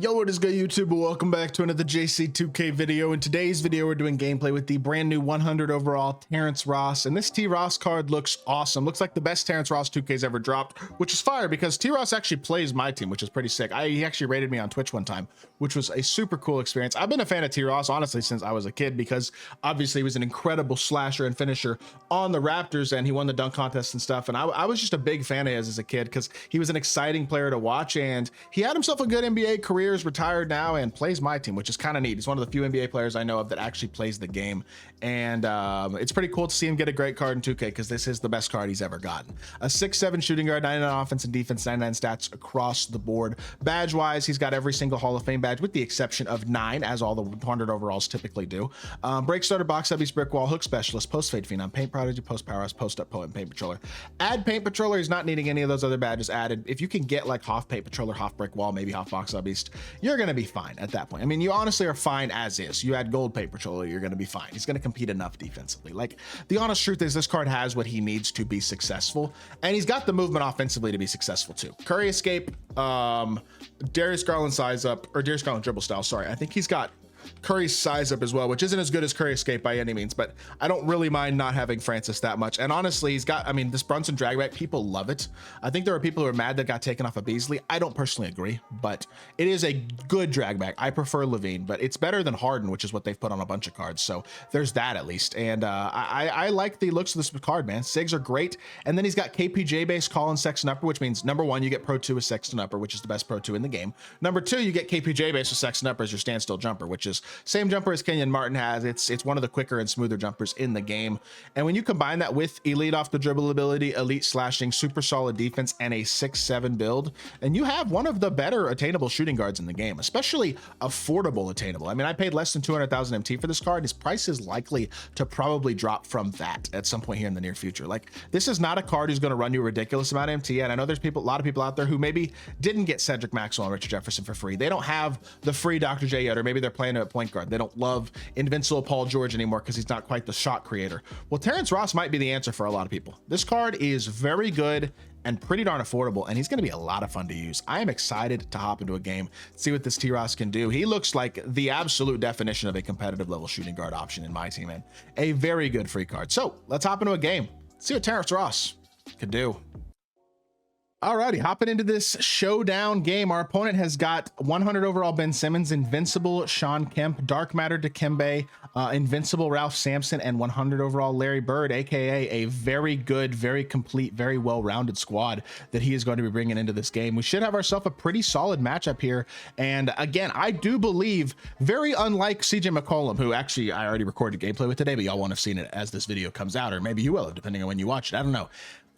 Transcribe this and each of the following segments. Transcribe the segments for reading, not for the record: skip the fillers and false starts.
Yo, what is good, YouTube? Welcome back to another JC2K video. In today's video, we're doing gameplay with the brand new 100 overall Terrence Ross, and this T. Ross card looks awesome. Looks like the best Terrence Ross 2K's ever dropped, which is fire because T. Ross actually plays my team, which is pretty sick. He actually rated me on Twitch one time, which was a super cool experience. I've been a fan of T. Ross, honestly, since I was a kid because obviously he was an incredible slasher and finisher on the Raptors, and he won the dunk contest and stuff, and I was just a big fan of his as a kid because he was an exciting player to watch, and he had himself a good NBA career, is retired now, and plays my team, which is kind of neat. He's one of the few NBA players I know of that actually plays the game, and it's pretty cool to see him get a great card in 2K because this is the best card he's ever gotten. A 6'7" shooting guard, 99 offense and defense, 99 stats across the board. Badge wise, he's got every single Hall of Fame badge with the exception of 9, as all the 100 overalls typically do. Break starter, box subbies, brick wall, hook specialist, post fade phenom, paint prodigy, post powerhouse, post up poet, and paint patroller. Add paint patroller. He's not needing any of those other badges added. If you can get like Hoff paint patroller, Hoff brick wall, maybe Hoff box subbeast, you're gonna be fine at that point. I mean, you honestly are fine as is. You add gold paint patroller, you're gonna be fine. He's gonna compete enough defensively. Like, the honest truth is this card has what he needs to be successful, and he's got the movement offensively to be successful too. Curry escape, Darius Garland size up, or Darius Garland dribble style, sorry. I think he's got Curry's size up as well, which isn't as good as Curry escape by any means, but I don't really mind not having Francis that much. And honestly, he's got, I mean, this Brunson drag back, people love it. I think there are people who are mad that got taken off of Beasley. I don't personally agree, but it is a good drag back. I prefer Levine, but it's better than Harden, which is what they've put on a bunch of cards. So there's that at least. And I like the looks of this card, man. Sigs are great. And then he's got KPJ base, Colin, Sexton upper, which means number 1, you get Pro 2 with Sexton upper, which is the best Pro 2 in the game. Number 2, you get KPJ base with Sexton upper as your standstill jumper, which is same jumper as Kenyon Martin has. It's one of the quicker and smoother jumpers in the game. And when you combine that with elite off the dribble ability, elite slashing, super solid defense, and a 6'7" build, and you have one of the better attainable shooting guards in the game, especially affordable attainable. I mean, I paid less than 200,000 MT for this card. His price is likely to probably drop from that at some point here in the near future. Like, this is not a card who's going to run you a ridiculous amount of MT, and I know there's a lot of people out there who maybe didn't get Cedric Maxwell and Richard Jefferson for free. They don't have the free Dr. J yet, or maybe they're playing at point guard. They don't love invincible Paul George anymore because he's not quite the shot creator. Well, Terrence Ross might be the answer for a lot of people. This card is very good and pretty darn affordable, and he's going to be a lot of fun to use. I am excited to hop into a game, see what this T. Ross can do. He looks like the absolute definition of a competitive level shooting guard option in my team, and a very good free card. So let's hop into a game, see what Terrence Ross can do. Alrighty, hopping into this showdown game. Our opponent has got 100 overall Ben Simmons, invincible Sean Kemp, dark matter Dikembe, invincible Ralph Sampson, and 100 overall Larry Bird, aka a very good, very complete, very well-rounded squad that he is going to be bringing into this game. We should have ourselves a pretty solid matchup here, and again, I do believe, very unlike CJ McCollum, who actually I already recorded gameplay with today, but y'all won't have seen it as this video comes out, or maybe you will, depending on when you watch it. I don't know.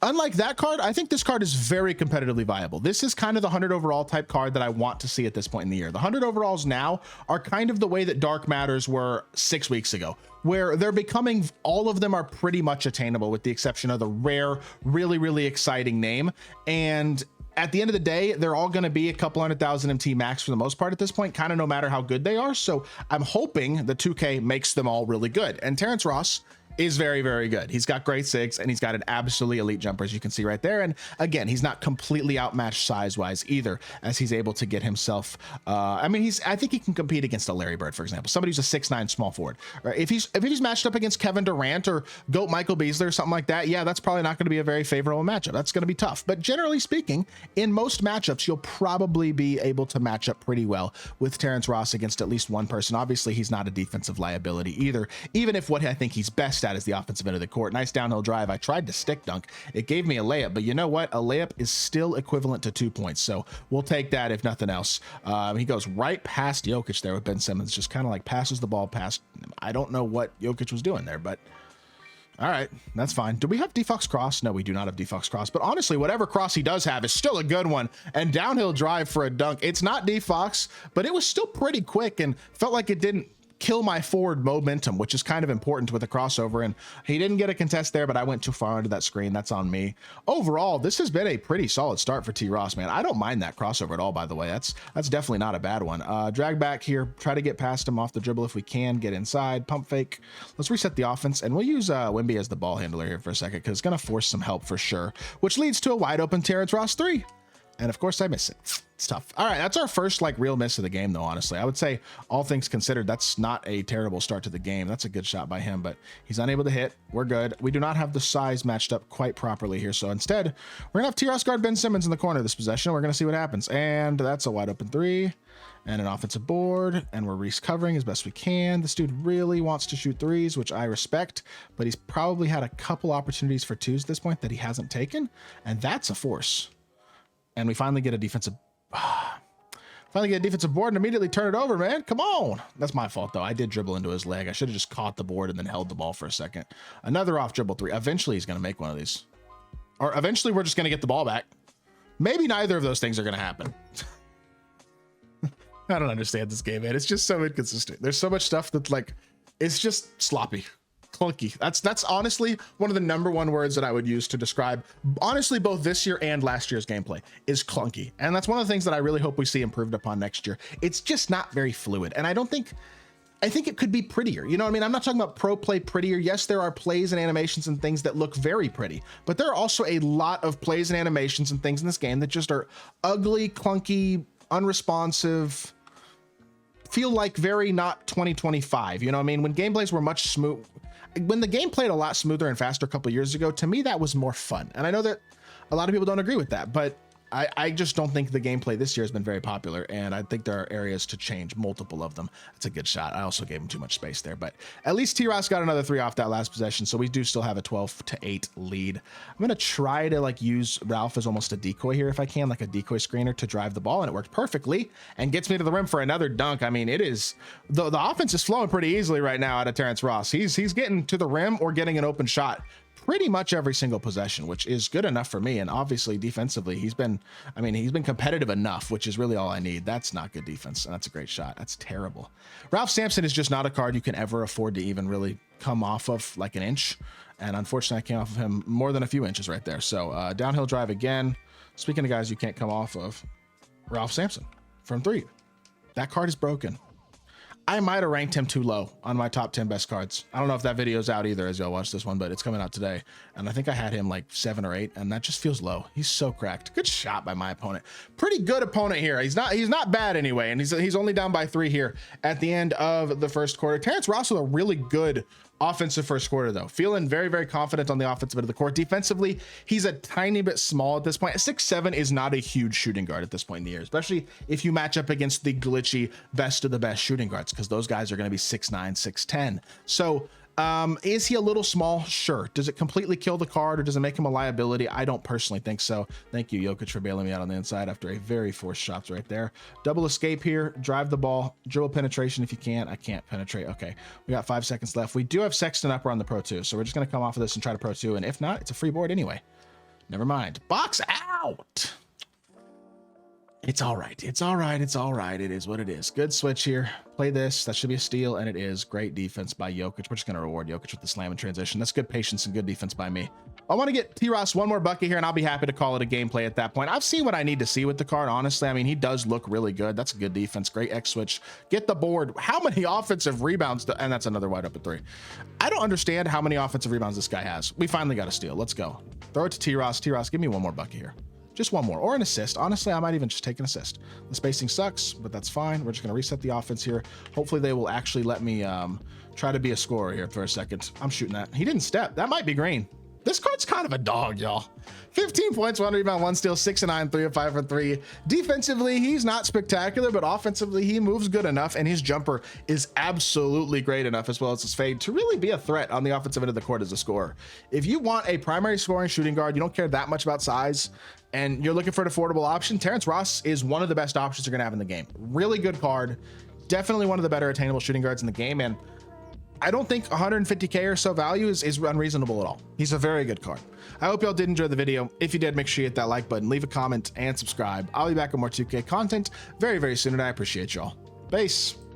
Unlike that card, I think this card is very competitively viable. This is kind of the 100 overall type card that I want to see at this point in the year. The 100 overalls now are kind of the way that Dark Matters were 6 weeks ago, where they're becoming, all of them are pretty much attainable with the exception of the rare, really, really exciting name. And at the end of the day, they're all going to be a couple 100,000 MT max for the most part at this point, kind of no matter how good they are. So I'm hoping the 2K makes them all really good. And Terrence Ross is very, very good. He's got great sigs, and he's got an absolutely elite jumper, as you can see right there. And again, he's not completely outmatched size-wise either, as he's able to get himself. I mean, I think he can compete against a Larry Bird, for example, somebody who's a 6'9" small forward. Or if he's matched up against Kevin Durant or GOAT Michael Beasley or something like that, yeah, that's probably not going to be a very favorable matchup. That's going to be tough. But generally speaking, in most matchups, you'll probably be able to match up pretty well with Terrence Ross against at least one person. Obviously, he's not a defensive liability either, even if what I think he's best at is the offensive end of the court. Nice downhill drive. I tried to stick dunk. It gave me a layup, but you know what? A layup is still equivalent to 2 points. So we'll take that if nothing else. He goes right past Jokic there with Ben Simmons, just kind of like passes the ball past. I don't know what Jokic was doing there, but all right, that's fine. Do we have Defox cross? No, we do not have Defox cross, but honestly, whatever cross he does have is still a good one. And downhill drive for a dunk. It's not Defox, but it was still pretty quick and felt like it didn't kill my forward momentum, which is kind of important with a crossover. And he didn't get a contest there, but I went too far into that screen. That's on me. Overall, this has been a pretty solid start for T. Ross, man. I don't mind that crossover at all, by the way. That's definitely not a bad one. Drag back here, try to get past him off the dribble if we can, get inside, pump fake. Let's reset the offense, and we'll use Wemby as the ball handler here for a second, because it's going to force some help for sure, which leads to a wide open Terrence Ross 3. And of course I miss it. It's tough. All right, that's our first like real miss of the game though, honestly. I would say all things considered, that's not a terrible start to the game. That's a good shot by him, but he's unable to hit. We're good. We do not have the size matched up quite properly here. So instead, we're gonna have T-Ross guard Ben Simmons in the corner of this possession. We're gonna see what happens. And that's a wide open three and an offensive board. And we're recovering as best we can. This dude really wants to shoot threes, which I respect, but he's probably had a couple opportunities for twos at this point that he hasn't taken. And that's a force. And we finally get a defensive board and immediately turn it over, man. Come on. That's my fault though. I did dribble into his leg. I should have just caught the board and then held the ball for a second. Another off dribble three. Eventually he's going to make one of these, or eventually we're just going to get the ball back. Maybe neither of those things are going to happen. I don't understand this game, man. It's just so inconsistent. There's so much stuff that's like, it's just sloppy. Clunky. That's honestly one of the #1 words that I would use to describe honestly both this year and last year's gameplay is clunky. And that's one of the things that I really hope we see improved upon next year. It's just not very fluid. And I think it could be prettier. You know what I mean? I'm not talking about pro play prettier. Yes, there are plays and animations and things that look very pretty, but there are also a lot of plays and animations and things in this game that just are ugly, clunky, unresponsive, feel like very not 2025. You know what I mean? When gameplays were much smooth, when the game played a lot smoother and faster a couple years ago, to me, that was more fun. And I know that a lot of people don't agree with that, but I just don't think the gameplay this year has been very popular. And I think there are areas to change, multiple of them. That's a good shot. I also gave him too much space there, but at least T-Ross got another three off that last possession. So we do still have a 12-8 lead. I'm going to try to like use Ralph as almost a decoy here if I can, like a decoy screener to drive the ball. And it worked perfectly and gets me to the rim for another dunk. I mean, it is the offense is flowing pretty easily right now out of Terrence Ross. He's getting to the rim or getting an open shot pretty much every single possession, which is good enough for me. And obviously defensively, he's been competitive enough, which is really all I need. That's not good defense. And that's a great shot. That's terrible. Ralph Sampson is just not a card you can ever afford to even really come off of like an inch. And unfortunately I came off of him more than a few inches right there. So downhill drive again. Speaking of guys you can't come off of, Ralph Sampson from three. That card is broken. I might have ranked him too low on my top 10 best cards. I don't know if that video's out either as y'all watch this one, but it's coming out today. And I think I had him like 7 or 8, and that just feels low. He's so cracked. Good shot by my opponent. Pretty good opponent here. He's not bad anyway. And he's only down by 3 here at the end of the first quarter. Terrence Ross with a really good offensive first quarter though. Feeling very, very confident on the offensive end of the court. Defensively, he's a tiny bit small at this point. 6'7" is not a huge shooting guard at this point in the year, especially if you match up against the glitchy best of the best shooting guards, because those guys are going to be 6'9", 6'10". So is he a little small? Sure. Does it completely kill the card or does it make him a liability? I don't personally think so. Thank you, Jokic, for bailing me out on the inside after a very forced shot right there. Double escape here. Drive the ball. Dribble penetration if you can. I can't penetrate. Okay. We got 5 seconds left. We do have Sexton up on the Pro 2, so we're just going to come off of this and try to Pro 2. And if not, it's a free board anyway. Never mind. Box out. It's all right. It's all right. It's all right. It is what it is. Good switch here. Play this. That should be a steal, and it is. Great defense by Jokic. We're just going to reward Jokic with the slam and transition. That's good patience and good defense by me. I want to get T-Ross one more bucket here, and I'll be happy to call it a gameplay at that point. I've seen what I need to see with the card, honestly. I mean, he does look really good. That's a good defense. Great X switch. Get the board. How many offensive rebounds? And that's another wide open 3. I don't understand how many offensive rebounds this guy has. We finally got a steal. Let's go. Throw it to T-Ross. T-Ross, give me one more bucket here. Just one more, or an assist. Honestly, I might even just take an assist. The spacing sucks, but that's fine. We're just gonna reset the offense here. Hopefully they will actually let me try to be a scorer here for a second. I'm shooting that. He didn't step. That might be green. This card's kind of a dog, y'all. 15 points, 1 rebound, 1 steal, 6 of 9, 3 of 5 for 3. Defensively, he's not spectacular, but offensively, he moves good enough, and his jumper is absolutely great enough, as well as his fade, to really be a threat on the offensive end of the court as a scorer. If you want a primary scoring shooting guard, you don't care that much about size, and you're looking for an affordable option, Terrence Ross is one of the best options you're gonna have in the game. Really good card. Definitely one of the better attainable shooting guards in the game, and I don't think 150K or so value is unreasonable at all. He's a very good card. I hope y'all did enjoy the video. If you did, make sure you hit that like button, leave a comment, and subscribe. I'll be back with more 2K content very, very soon, and I appreciate y'all. Peace.